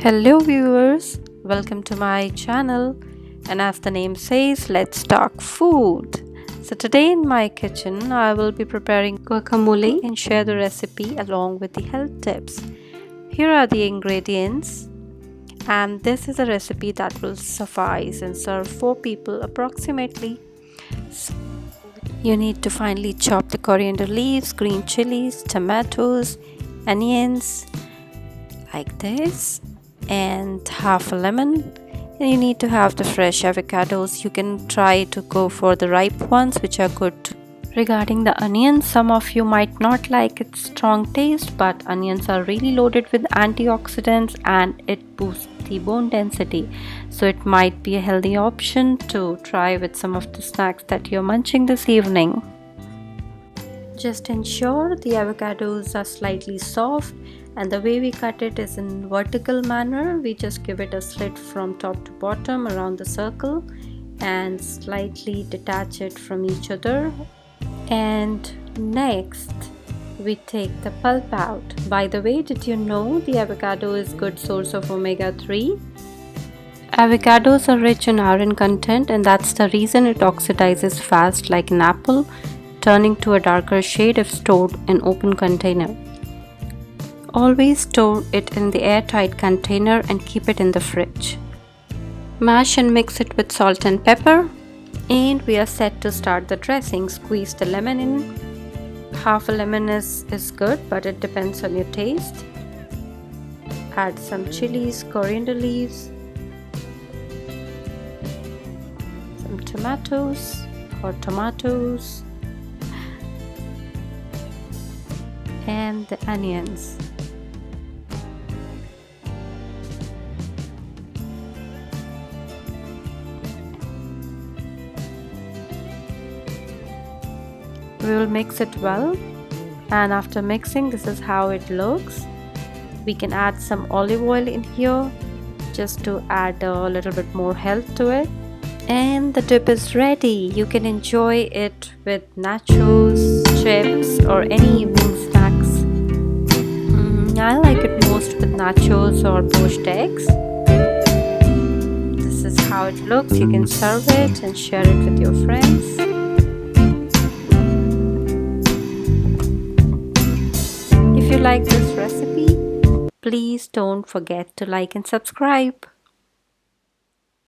Hello viewers, welcome to my channel, and as the name says, let's talk food. So today in my kitchen I will be preparing guacamole and share the recipe along with the health tips. Here are the ingredients, and this is a recipe that will suffice and serve 4 people approximately. So you need to finely chop the coriander leaves, green chilies, tomatoes, onions like this, and half a lemon. And you need to have the fresh avocados. You can try to go for the ripe ones, which are good. Regarding the onions, some of you might not like its strong taste, but onions are really loaded with antioxidants and it boosts the bone density, so it might be a healthy option to try with some of the snacks that you're munching this evening. Just ensure the avocados are slightly soft, and the way we cut it is in vertical manner. We just give it a slit from top to bottom around the circle and slightly detach it from each other. And next we take the pulp out. By the way, did you know the avocado is good source of omega-3? Avocados are rich in iron content, and that's the reason it oxidizes fast like an apple, turning to a darker shade if stored in open container. Always store it in the airtight container and keep it in the fridge. Mash and mix it with salt and pepper, and we are set to start the dressing. Squeeze the lemon in. Half a lemon is good, but it depends on your taste. Add some chilies, coriander leaves, some tomatoes, and the onions. We will mix it well, and after mixing, this is how it looks. We can add some olive oil in here just to add a little bit more health to it. And the dip is ready. You can enjoy it with nachos, chips, or any evening snacks. I like it most with nachos or poached eggs. This is how it looks. You can serve it and share it with your friends. If you like this recipe, please don't forget to like and subscribe.